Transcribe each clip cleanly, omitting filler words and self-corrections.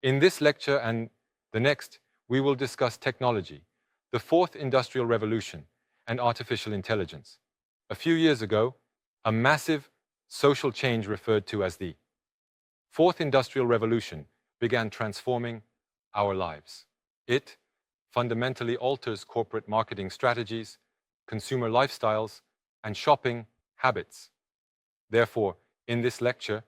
In this lecture and the next, we will discuss technology, the fourth industrial revolution, and artificial intelligence. A few years ago, a massive social change referred to as the fourth industrial revolution began transforming our lives. It fundamentally alters corporate marketing strategies, consumer lifestyles, and shopping habits. Therefore, in this lecture,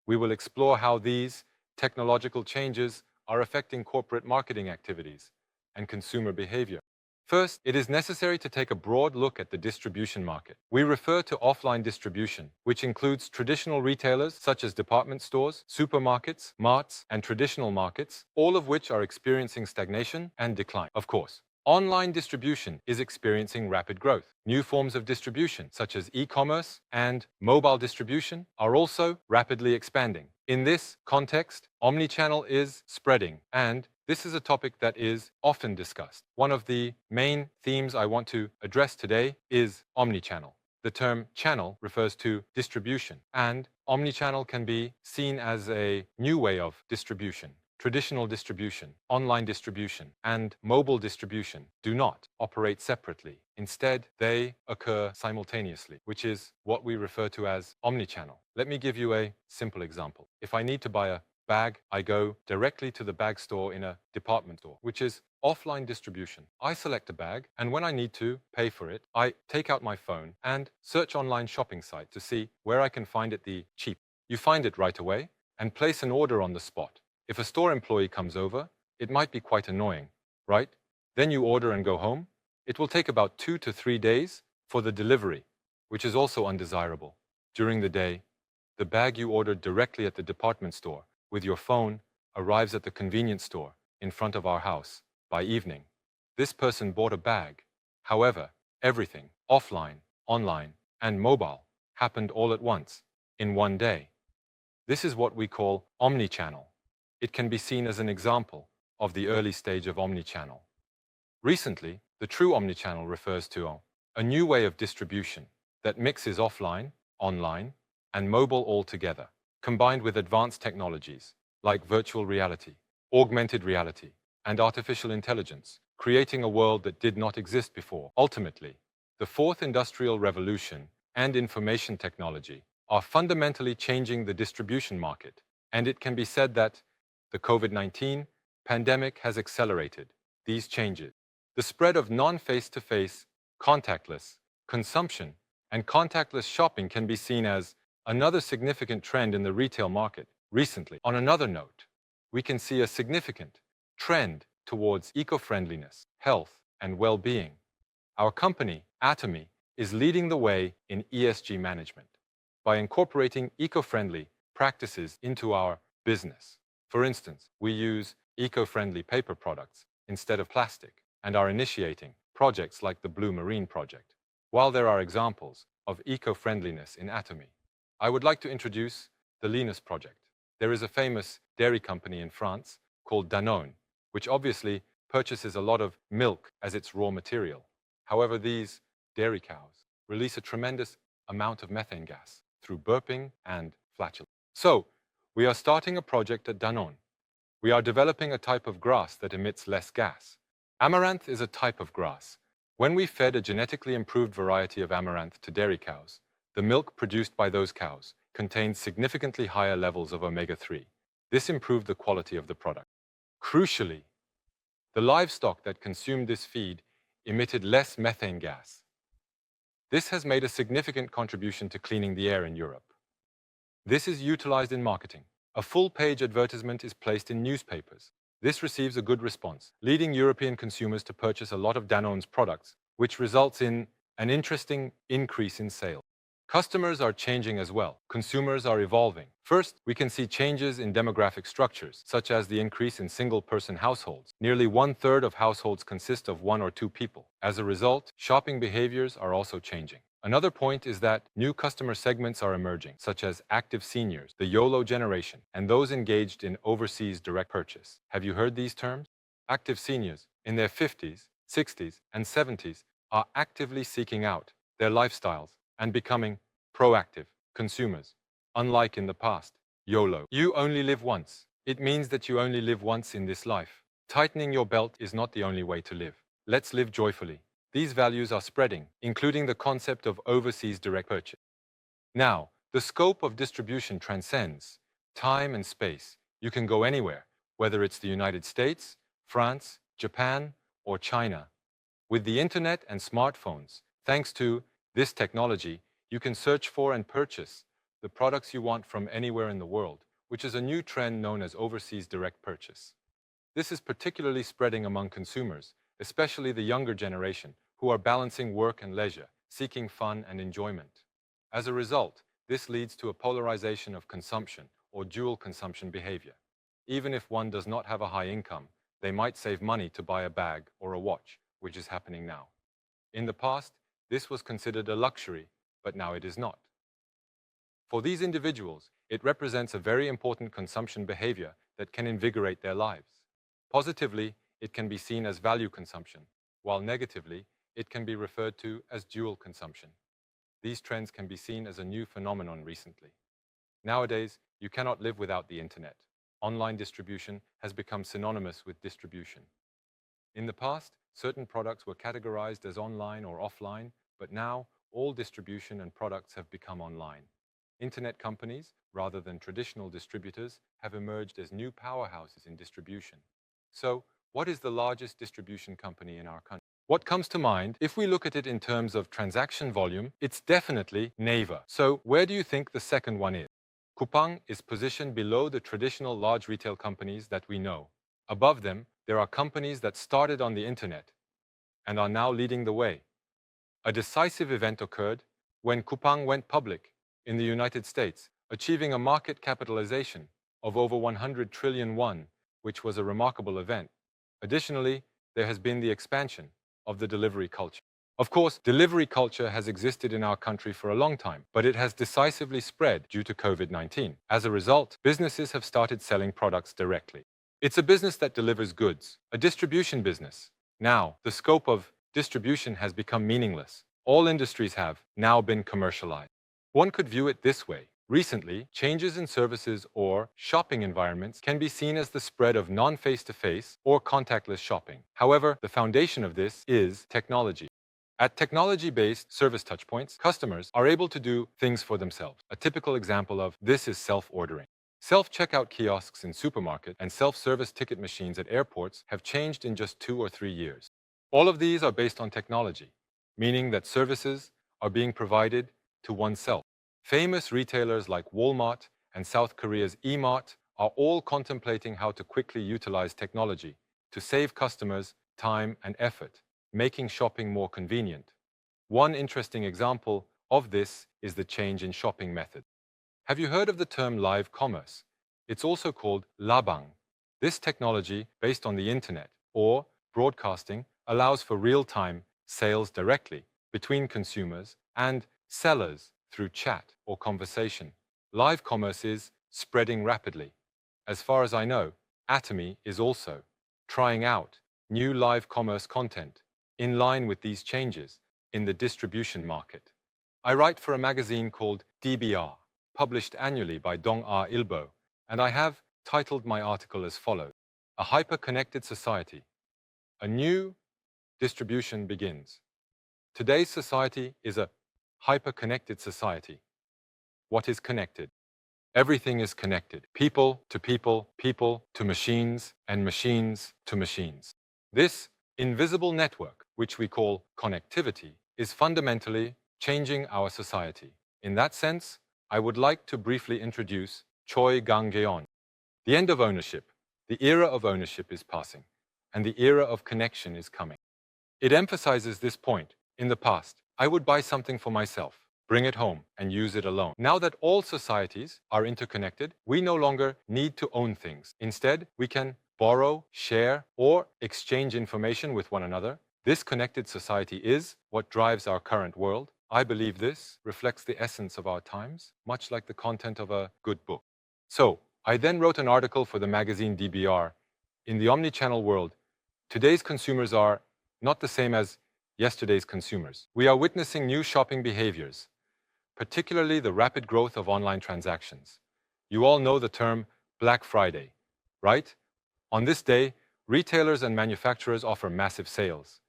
we will explore how these technological changes are affecting corporate marketing activities and consumer behavior. First, it is necessary to take a broad look at the distribution market. We refer to offline distribution, which includes traditional retailers such as department stores, supermarkets, marts, and traditional markets, all of which are experiencing stagnation and decline. Of course, online distribution is experiencing rapid growth. New forms of distribution, such as e-commerce and mobile distribution, are also rapidly expanding. In this context, omnichannel is spreading, and this is a topic that is often discussed. One of the main themes I want to address today is omnichannel. The term channel refers to distribution, and omnichannel can be seen as a new way of distribution. Traditional distribution, online distribution, and mobile distribution do not operate separately. Instead, they occur simultaneously, which is what we refer to as omnichannel. Let me give you a simple example. If I need to buy a bag, I go directly to the bag store in a department store, which is offline distribution. I select a bag, and when I need to pay for it, I take out my phone and search online shopping site to see where I can find it the cheap. You find it right away and place an order on the spot. If a store employee comes over, it might be quite annoying, right? Then you order and go home. It will take about 2 to 3 days for the delivery, which is also undesirable. During the day, the bag you ordered directly at the department store with your phone arrives at the convenience store in front of our house by evening. This person bought a bag. However, everything, offline, online, and mobile, happened all at once, in one day. This is what we call omnichannel. It can be seen as an example of the early stage of omnichannel. Recently, the true omnichannel refers to a new way of distribution that mixes offline, online, and mobile all together, combined with advanced technologies like virtual reality, augmented reality, and artificial intelligence, creating a world that did not exist before. Ultimately, the fourth industrial revolution and information technology are fundamentally changing the distribution market, and it can be said that the COVID-19 pandemic has accelerated these changes. The spread of non-face-to-face, contactless consumption and contactless shopping can be seen as another significant trend in the retail market recently. On another note, we can see a significant trend towards eco-friendliness, health, and well-being. Our company, Atomy, is leading the way in ESG management by incorporating eco-friendly practices into our business. For instance, we use eco-friendly paper products instead of plastic and are initiating projects like the Blue Marine Project. While there are examples of eco-friendliness in Atomy, I would like to introduce the Linus Project. There is a famous dairy company in France called Danone, which obviously purchases a lot of milk as its raw material. However, these dairy cows release a tremendous amount of methane gas through burping and flatulence. So, we are starting a project at Danone. We are developing a type of grass that emits less gas. Amaranth is a type of grass. When we fed a genetically improved variety of amaranth to dairy cows, the milk produced by those cows contained significantly higher levels of omega-3. This improved the quality of the product. Crucially, the livestock that consumed this feed emitted less methane gas. This has made a significant contribution to cleaning the air in Europe. This is utilized in marketing. A full-page advertisement is placed in newspapers. This receives a good response, leading European consumers to purchase a lot of Danone's products, which results in an interesting increase in sales. Customers are changing as well. Consumers are evolving. First, we can see changes in demographic structures, such as the increase in single-person households. Nearly 1/3 of households consist of 1 or 2 people. As a result, shopping behaviors are also changing. Another point is that new customer segments are emerging, such as active seniors, the YOLO generation, and those engaged in overseas direct purchase. Have you heard these terms? Active seniors, in their 50s, 60s, and 70s, are actively seeking out their lifestyles and becoming proactive consumers. Unlike in the past, YOLO, you only live once. It means that you only live once in this life. Tightening your belt is not the only way to live. Let's live joyfully. These values are spreading, including the concept of overseas direct purchase. Now, the scope of distribution transcends time and space. You can go anywhere, whether it's the United States, France, Japan, or China. With the internet and smartphones, thanks to this technology, you can search for and purchase the products you want from anywhere in the world, which is a new trend known as overseas direct purchase. This is particularly spreading among consumers, especially the younger generation, who are balancing work and leisure, seeking fun and enjoyment. As a result, this leads to a polarization of consumption or dual consumption behavior. Even if one does not have a high income, they might save money to buy a bag or a watch, which is happening now. In the past, this was considered a luxury, but now it is not. For these individuals, it represents a very important consumption behavior that can invigorate their lives. Positively, it can be seen as value consumption, while negatively, it can be referred to as dual consumption. These trends can be seen as a new phenomenon recently. Nowadays, you cannot live without the internet. Online distribution has become synonymous with distribution. In the past, certain products were categorized as online or offline, but now all distribution and products have become online. Internet companies, rather than traditional distributors, have emerged as new powerhouses in distribution. So, what is the largest distribution company in our country? What comes to mind, if we look at it in terms of transaction volume, it's definitely Naver. So, where do you think the second one is? Coupang is positioned below the traditional large retail companies that we know. Above them, there are companies that started on the internet and are now leading the way. A decisive event occurred when Coupang went public in the United States, achieving a market capitalization of over 100 trillion won, which was a remarkable event. Additionally, there has been the expansion of the delivery culture. Of course, delivery culture has existed in our country for a long time, but it has decisively spread due to COVID-19. As a result, businesses have started selling products directly. It's a business that delivers goods, a distribution business. Now, the scope of distribution has become meaningless. All industries have now been commercialized. One could view it this way. Recently, changes in services or shopping environments can be seen as the spread of non-face-to-face or contactless shopping. However, the foundation of this is technology. At technology-based service touchpoints, customers are able to do things for themselves. A typical example of this is self-ordering. Self-checkout kiosks in supermarkets and self-service ticket machines at airports have changed in just 2 or 3 years. All of these are based on technology, meaning that services are being provided to oneself. Famous retailers like Walmart and South Korea's E-Mart are all contemplating how to quickly utilize technology to save customers time and effort, making shopping more convenient. One interesting example of this is the change in shopping method. Have you heard of the term live commerce? It's also called labang. This technology, based on the internet or broadcasting, allows for real-time sales directly between consumers and sellers through chat or conversation. Live commerce is spreading rapidly. As far as I know, Atomy is also trying out new live commerce content in line with these changes in the distribution market. I write for a magazine called DBR, published annually by Dong-A Ilbo, and I have titled my article as follows: A hyper-connected society. A new distribution begins. Today's society is a hyper-connected society. What is connected? Everything is connected. People to people, people to machines, and machines to machines. This invisible network, which we call connectivity, is fundamentally changing our society. In that sense, I would like to briefly introduce Choi Gang-geon. The end of ownership. The era of ownership is passing, and the era of connection is coming. It emphasizes this point. In the past, I would buy something for myself, bring it home, and use it alone. Now that all societies are interconnected, we no longer need to own things. Instead, we can borrow, share, or exchange information with one another. This connected society is what drives our current world. I believe this reflects the essence of our times, much like the content of a good book. So, I then wrote an article for the magazine DBR. In the omnichannel world, today's consumers are not the same as yesterday's consumers. We are witnessing new shopping behaviors, particularly the rapid growth of online transactions. You all know the term Black Friday. right? On this day, retailers and manufacturers offer massive sales.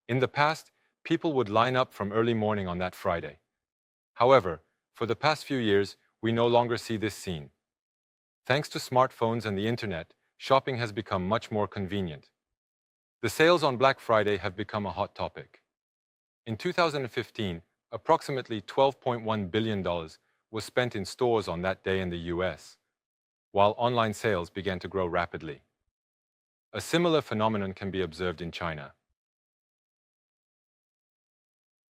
In the past, people would line up from early morning on that Friday. However, for the past few years, we no longer see this scene. Thanks to smartphones and the internet, shopping has become much more convenient. The sales on Black Friday have become a hot topic. In 2015, approximately $12.1 billion was spent in stores on that day in the US, while online sales began to grow rapidly. A similar phenomenon can be observed in China.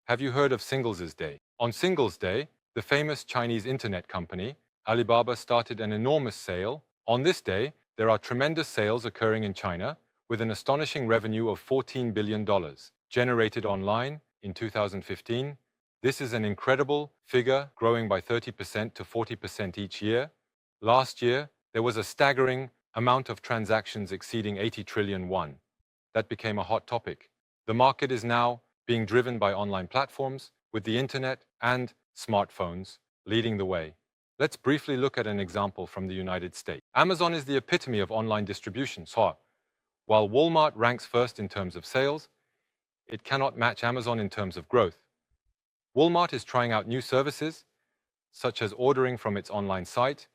Have you heard of Singles' Day? On Singles' Day, the famous Chinese internet company, Alibaba, started an enormous sale. On this day, there are tremendous sales occurring in China, with an astonishing revenue of $14 billion generated online in 2015. This is an incredible figure, growing by 30% to 40% each year. Last year, there was a staggering amount of transactions exceeding 80 trillion yuan. That became a hot topic. The market is now being driven by online platforms, with the internet and smartphones leading the way. Let's briefly look at an example from the United States. Amazon is the epitome of online distribution. So, while Walmart ranks first in terms of sales, it cannot match Amazon in terms of growth. Walmart is trying out new services, such as ordering from its online site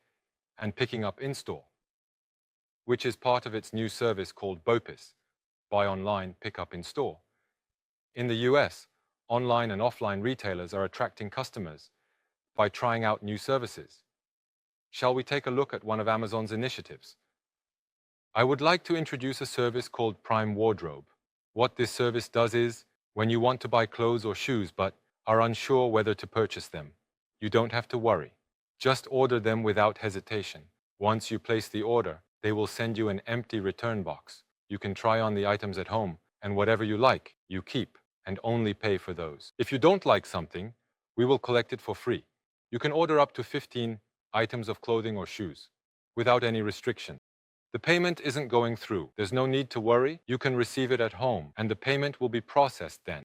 and picking up in-store, which is part of its new service called BOPIS, Buy Online, Pick Up in Store. In the US, online and offline retailers are attracting customers by trying out new services. Shall we take a look at one of Amazon's initiatives? I would like to introduce a service called Prime Wardrobe. What this service does is, when you want to buy clothes or shoes but are unsure whether to purchase them, you don't have to worry. Just order them without hesitation. Once you place the order, they will send you an empty return box. You can try on the items at home, and whatever you like, you keep, and only pay for those. If you don't like something, we will collect it for free. You can order up to 15 items of clothing or shoes, without any restriction. The payment isn't going through. There's no need to worry. You can receive it at home, and the payment will be processed then.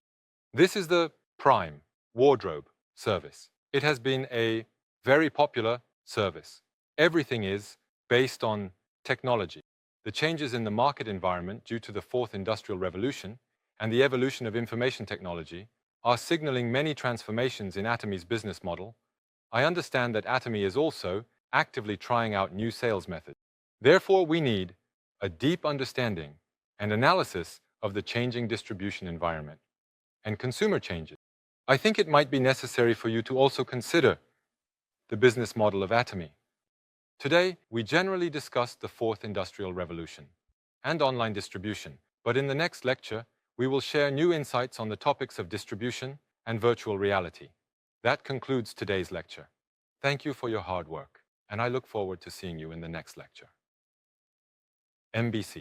This is the Prime Wardrobe service. It has been a very popular service. Everything is based on technology. The changes in the market environment due to the fourth industrial revolution and the evolution of information technology are signaling many transformations in Atomy's business model. I understand that Atomy is also actively trying out new sales methods. Therefore, we need a deep understanding and analysis of the changing distribution environment and consumer changes. I think it might be necessary for you to also consider the business model of Atomy. Today, we generally discussed the fourth industrial revolution and online distribution, but in the next lecture, we will share new insights on the topics of distribution and virtual reality. That concludes today's lecture. Thank you for your hard work, and I look forward to seeing you in the next lecture. MBC.